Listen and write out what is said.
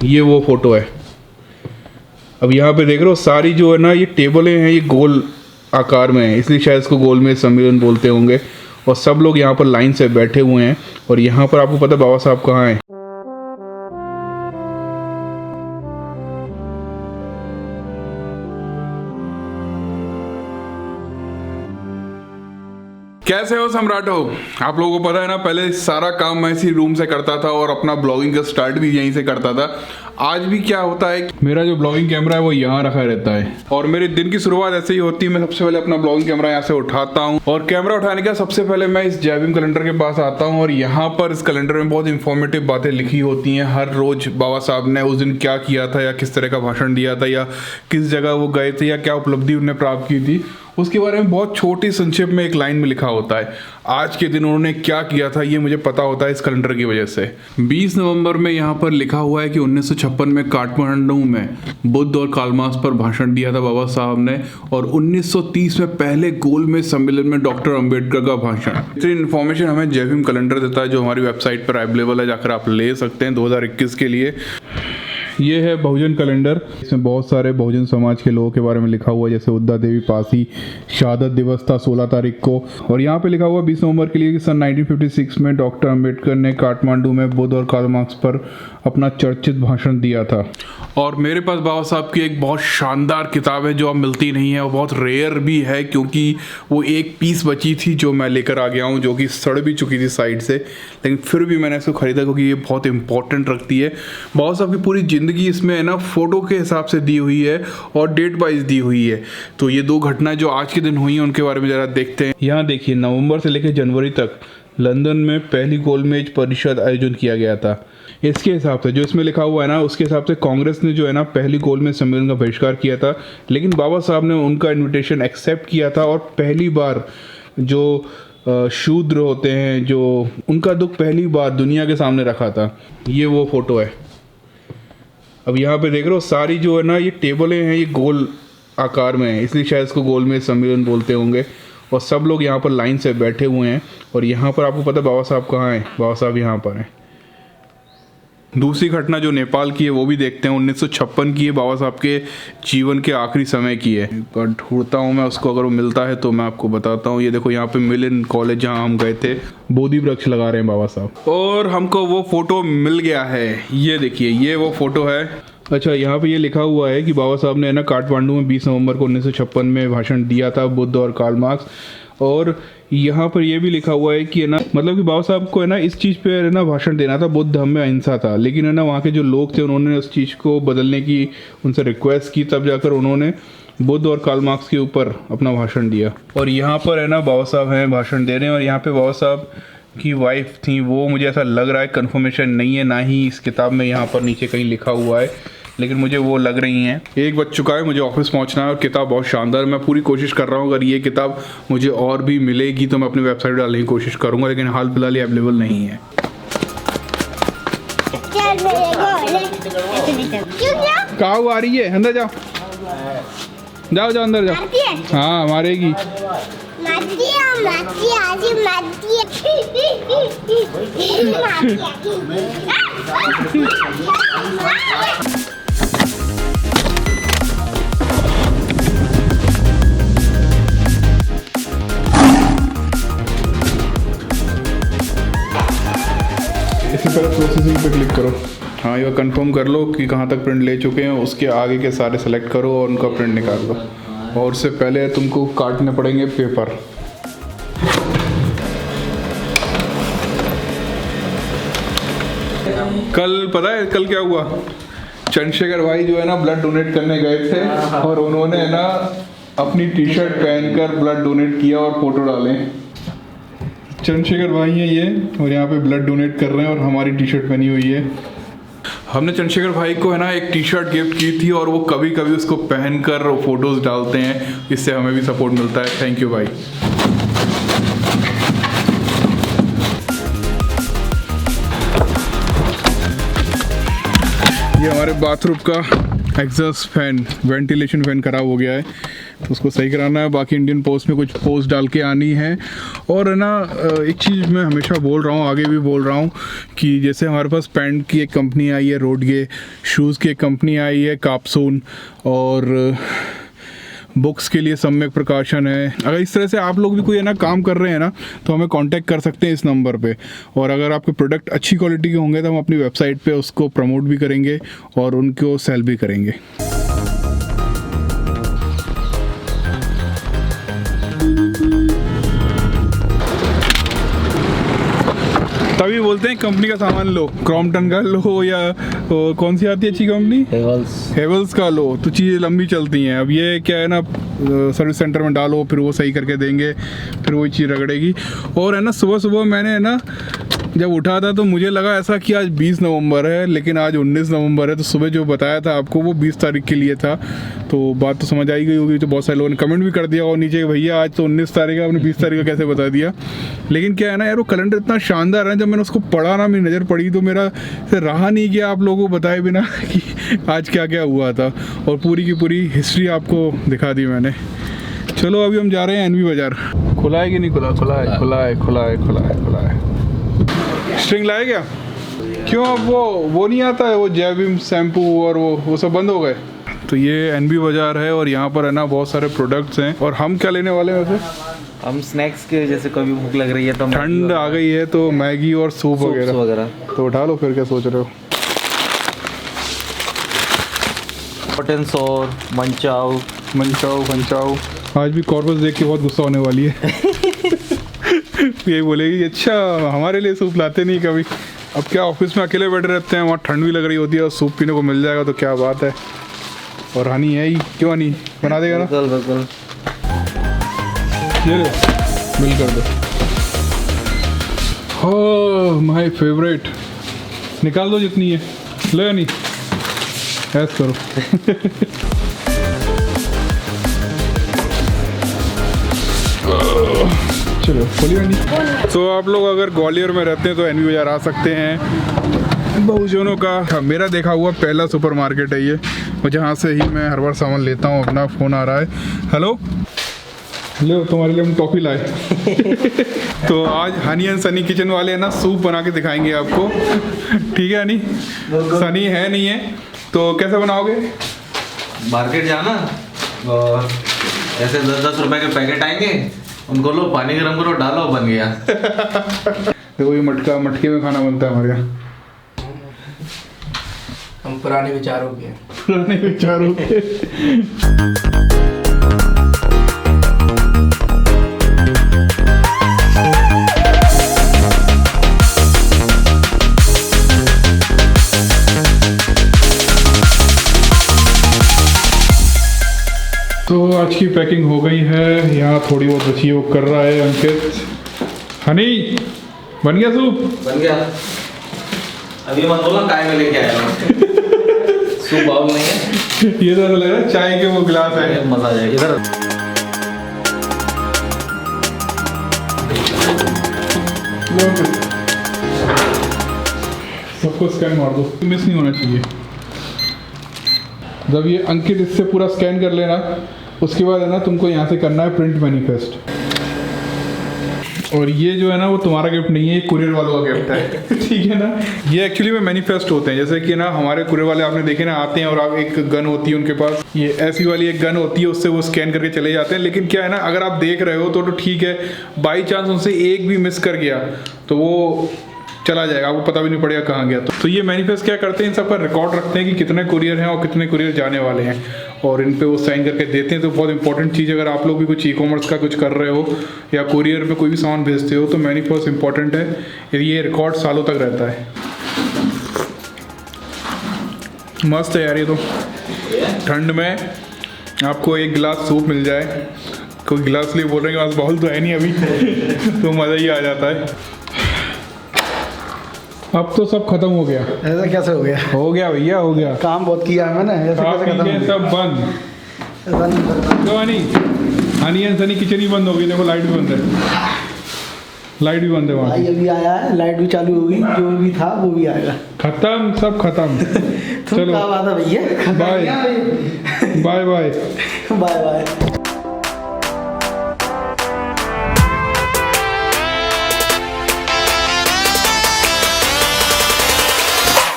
ये वो फोटो है। अब यहाँ पे देख रहे हो सारी जो है ना ये टेबलें हैं, ये गोल आकार में है, इसलिए शायद इसको गोल में सम्मेलन बोलते होंगे। और सब लोग यहाँ पर लाइन से बैठे हुए हैं। और यहाँ पर आपको पता है बाबा साहब कहाँ हैं? कैसे हो सम्राटो? आप लोगों को पता है ना, पहले सारा काम मैं इसी रूम से करता था और अपना ब्लॉगिंग का स्टार्ट भी यहीं से करता था। आज भी क्या होता है, मेरा जो ब्लॉगिंग कैमरा है वो यहाँ रखा रहता है और मेरे दिन की शुरुआत ऐसे ही होती है। मैं सबसे पहले अपना ब्लॉगिंग कैमरा यहाँ से उठाता हूँ और कैमरा उठाने का सबसे पहले मैं इस जय भीम कैलेंडर के पास आता हूँ। और यहाँ पर इस कैलेंडर में बहुत इंफॉर्मेटिव बातें लिखी होती हैं। हर रोज बाबा साहब ने उस दिन क्या किया था या किस तरह का भाषण दिया था या किस जगह वो गए थे या क्या उपलब्धि उन्होंने प्राप्त की थी, उसके बारे में बहुत छोटी संक्षेप में एक लाइन में लिखा होता है। आज के दिन उन्होंने क्या किया था ये मुझे पता होता है इस कैलेंडर की वजह से। 20 नवंबर में यहाँ पर लिखा हुआ है कि 1956 में काठमांडू में बुद्ध और कार्ल मार्क्स पर भाषण दिया था बाबा साहब ने। और 1930 में पहले गोलमेज सम्मेलन में डॉक्टर अंबेडकर का भाषण। इतनी इन्फॉर्मेशन हमें जय भीम कैलेंडर देता है जो हमारी वेबसाइट पर अवेलेबल है, जाकर आप ले सकते हैं 2021 के लिए। ये है बहुजन कैलेंडर। इसमें बहुत सारे बहुजन समाज के लोगों के बारे में लिखा हुआ है, जैसे उद्दा देवी पासी शहादत दिवस था 16 तारीख को। और यहाँ पे लिखा हुआ 20 नवंबर के लिए कि सन 1956 में डॉक्टर अंबेडकर ने काठमांडू में बुद्ध और कार्ल मार्क्स पर अपना चर्चित भाषण दिया था। और मेरे पास बाबा साहब की एक बहुत शानदार किताब है जो अब मिलती नहीं है, वो बहुत रेयर भी है क्योंकि वो एक पीस बची थी जो मैं लेकर आ गया हूँ, जो कि सड़ भी चुकी थी साइड से, लेकिन फिर भी मैंने इसको खरीदा क्योंकि ये बहुत इंपॉर्टेंट रखती है। बाबा साहब की पूरी जिंदगी इसमें है ना फोटो के हिसाब से दी हुई है और डेट वाइज दी हुई है। तो ये दो घटनाएं जो आज के दिन हुई हैं उनके बारे में जरा देखते हैं। यहाँ देखिए, नवंबर से लेकर जनवरी तक लंदन में पहली गोलमेज परिषद आयोजन किया गया था। इसके हिसाब से जो इसमें लिखा हुआ है ना, उसके हिसाब से कांग्रेस ने जो है ना पहली गोलमेज सम्मेलन का बहिष्कार किया था, लेकिन बाबा साहब ने उनका इन्विटेशन एक्सेप्ट किया था। और पहली बार जो शूद्र होते हैं, जो उनका दुख पहली बार दुनिया के सामने रखा था। ये वो फोटो है। अब यहाँ पे देख रहे हो सारी जो है ना ये टेबलें हैं, ये गोल आकार में है, इसलिए शायद इसको गोलमेज सम्मेलन बोलते होंगे। और सब लोग यहाँ पर लाइन से बैठे हुए हैं। और यहाँ पर आपको पता है बाबा साहब कहाँ हैं? बाबा साहब यहाँ पर हैं। दूसरी घटना जो नेपाल की है वो भी देखते हैं। 1956 की है, बाबा साहब के जीवन के आखिरी समय की है। ढूंढता हूँ मैं उसको, अगर वो मिलता है तो मैं आपको बताता हूँ। ये देखो, यहाँ पे मिलन कॉलेज जहाँ हम गए थे, बोधि वृक्ष लगा रहे हैं बाबा साहब। और हमको वो फोटो मिल गया है। ये देखिए, ये वो फोटो है। अच्छा, यहाँ पे ये लिखा हुआ है कि बाबा साहब ने ना काठमांडू में 20 नवंबर को 1956 में भाषण दिया था, बुद्ध और कार्ल मार्क्स। और यहाँ पर ये भी लिखा हुआ है कि है ना, मतलब कि बाबा साहब को है ना इस चीज़ पे है ना भाषण देना था, बुद्ध धम्म में अहिंसा था, लेकिन है ना वहाँ के जो लोग थे उन्होंने उस चीज़ को बदलने की उनसे रिक्वेस्ट की, तब जाकर उन्होंने बुद्ध और कार्ल मार्क्स के ऊपर अपना भाषण दिया। और यहाँ पर है ना बाबा साहब हैं, भाषण दे रहे हैं। और यहाँ पे बाबा साहब की वाइफ थी, वो मुझे ऐसा लग रहा है, कंफर्मेशन नहीं है, ना ही इस किताब में यहाँ पर नीचे कहीं लिखा हुआ है, लेकिन मुझे वो लग रही हैं। 1 बज चुका है, मुझे ऑफिस पहुंचना है और किताब बहुत शानदार। मैं पूरी कोशिश कर रहा हूं, अगर ये किताब मुझे और भी मिलेगी तो मैं अपनी वेबसाइट डालने की कोशिश करूंगा, लेकिन हाल फिलहाल ये अवेलेबल नहीं है। काऊ आ रही है, अंदर जाओ जाओ जाओ अंदर जाओ। हाँ, मारेगी। इससे पहले प्रोसेसिंग पे क्लिक करो। हाँ, ये कंफर्म कर लो कि कहाँ तक प्रिंट ले चुके हैं, उसके आगे के सारे सेलेक्ट करो और उनका प्रिंट निकाल लो। और उससे पहले तुमको काटने पड़ेंगे पेपर। कल पता है कल क्या हुआ? चंद्रशेखर भाई जो है ना ब्लड डोनेट करने गए थे और उन्होंने है ना अपनी टी शर्ट पहनकर ब्लड डोनेट किया और फोटो डाले। चंद्रशेखर भाई हैं ये, और यहाँ पे ब्लड डोनेट कर रहे हैं और हमारी टी शर्ट पहनी हुई है। हमने चंद्रशेखर भाई को है ना एक टी शर्ट गिफ्ट की थी और वो कभी कभी उसको पहनकर फोटोज डालते हैं, इससे हमें भी सपोर्ट मिलता है। थैंक यू भाई। ये हमारे बाथरूम का एग्जॉस्ट फैन, वेंटिलेशन फैन ख़राब हो गया है तो उसको सही कराना है। बाकी इंडियन पोस्ट में कुछ पोस्ट डाल के आनी है। और है ना, एक चीज़ मैं हमेशा बोल रहा हूँ, आगे भी बोल रहा हूँ कि जैसे हमारे पास पैंट की एक कंपनी आई है रोडगे, शूज़ की एक कंपनी आई है काप्सून, और बुक्स के लिए सम्यक प्रकाशन है। अगर इस तरह से आप लोग भी कोई है ना काम कर रहे हैं ना, तो हमें कांटेक्ट कर सकते हैं इस नंबर पे। और अगर आपके प्रोडक्ट अच्छी क्वालिटी के होंगे तो हम अपनी वेबसाइट पे उसको प्रमोट भी करेंगे और उनको सेल भी करेंगे। तभी बोलते हैं कंपनी का सामान लो, क्रॉम्पटन का लो या कौन सी आती है अच्छी कंपनी, हेवल्स का लो, तो चीज़ें लंबी चलती हैं। अब ये क्या है ना, सर्विस सेंटर में डालो फिर वो सही करके देंगे, फिर वही चीज़ रगड़ेगी। और है ना, सुबह सुबह मैंने है ना जब उठा था तो मुझे लगा ऐसा कि आज 20 नवंबर है, लेकिन आज 19 नवंबर है। तो सुबह जो बताया था आपको वो 20 तारीख के लिए था, तो बात तो समझ आई गई होगी। तो बहुत सारे लोगों ने कमेंट भी कर दिया और नीचे, भैया आज तो 19 तारीख है, आपने 20 तारीख का कैसे बता दिया। लेकिन क्या है ना यार, वो कैलेंडर इतना शानदार है, जब मैंने उसको पढ़ा ना, मेरी नज़र पड़ी तो मेरा रहा नहीं गया आप लोगों को बताए बिना कि आज क्या क्या हुआ था। और पूरी की पूरी हिस्ट्री आपको दिखा दी मैंने। चलो अभी हम जा रहे हैं एनवी बाज़ार। खुला है कि नहीं खुला? खुला है, खुला है, खुला है, खुला है, खुला है। स्ट्रिंग लाए क्या? क्यों, अब वो नहीं आता है, वो जैविम शैम्पू और वो सब बंद हो गए। तो ये एनबी बाज़ार है और यहाँ पर है ना बहुत सारे प्रोडक्ट्स हैं। और हम क्या लेने वाले हैं वैसे? हम स्नैक्स के, जैसे कभी भूख लग रही है तो ठंड आ गई है तो मैगी और सूप वगैरह तो उठा लो। फिर क्या सोच रहे हो? Hot and sour, manchow manchow manchow. आज भी कॉर्पस देख के बहुत गुस्सा होने वाली है। यही बोलेगी अच्छा हमारे लिए सूप लाते नहीं कभी। अब क्या ऑफिस में अकेले बैठे रहते हैं, वहाँ ठंड भी लग रही होती है और सूप पीने को मिल जाएगा तो क्या बात है। और हनी है ही, क्यों हनी बना देगा ना? बिल्कुल। ये बिल कर दो। हो माय फेवरेट, निकाल दो जितनी है, ले नहीं ऐस करो। चलो खोलिए नहीं। तो आप लोग अगर ग्वालियर में रहते हैं तो एनवी बाज़ार आ सकते हैं। बहुजनों का मेरा देखा हुआ पहला सुपरमार्केट है ये, और जहाँ से ही मैं हर बार सामान लेता हूँ। अपना फ़ोन आ रहा है। हेलो, लो तुम्हारे लिए हम टॉफ़ी लाए। तो आज हनी एंड सनी किचन वाले हैं ना, सूप बना के दिखाएंगे आपको। ठीक है हनी? सनी है नहीं है तो कैसे बनाओगे? मार्केट जाना और ऐसे 10-10 रुपए के पैकेट आएंगे, उनको लो, पानी गर्म करो, डालो, बन गया। देखो ये मटके में खाना बनता है हमारे यहाँ। हम पुराने विचारों के तो आज की पैकिंग हो गई है। यहाँ थोड़ी बहुत बची है, वो कर रहा है अंकित। हनी बन गया सूप? बन गया। अभी मत बोला काय में लेके आया। सूप बाउल नहीं है ये तो लग रहा है चाय के वो गिलास है। मजा आ जाएगा। इधर सबको स्कैन मार दो, मिस नहीं होना चाहिए। जब ये अंकित इससे पूरा स्कैन कर लेना, उसके बाद है ना तुमको यहाँ से करना है प्रिंट मैनिफेस्ट। और ये जो है ना वो तुम्हारा गिफ्ट नहीं है, ये कुरियर वालों का गिफ्ट है। ठीक है ना? ये एक्चुअली में मैनिफेस्ट होते हैं। जैसे कि ना हमारे कुरियर वाले आपने देखे ना, आते हैं और आप एक गन होती है उनके पास, ये ऐसी वाली एक गन होती है, उससे वो स्कैन करके चले जाते हैं। लेकिन क्या है ना, अगर आप देख रहे हो तो ठीक है, बाई चांस उनसे एक भी मिस कर गया तो वो चला जाएगा, आपको पता भी नहीं पड़ेगा कहाँ गया। तो ये मैनिफेस्ट क्या करते हैं, इन सब का रिकॉर्ड रखते हैं कि कितने कुरियर हैं और कितने कुरियर जाने वाले हैं, और इन पे वो साइन करके देते हैं। तो बहुत इंपॉर्टेंट चीज़, अगर आप लोग भी कुछ ई-कॉमर्स का कुछ कर रहे हो या कुरियर पे कोई भी सामान भेजते हो तो मैनिफेस्ट इंपॉर्टेंट है। ये रिकॉर्ड सालों तक रहता है। मस्त है यार ये तो। ठंड में आपको एक गिलास सूप मिल जाए, कोई गिलास लिए बोल रहे हैं, बाउल तो है नहीं अभी। तो मज़ा ही आ जाता है। अब तो सब खत्म हो गया। ऐसा कैसे हो गया? हो गया भैया, हो गया। काम बहुत किया है मैंने, ऐसे कैसे खत्म हो गया? सब बंद। ऐसा नहीं करता। तो हनी एंड सनी किचन ही बंद हो गई। देखो लाइट भी बंद है, लाइट भी बंद है वहाँ। भाई अभी आया है, लाइट भी चालू होगी, जो भी था वो भी आएगा। खत्म, सब खत्म। चलो क्या बात है भैया bye bye bye bye bye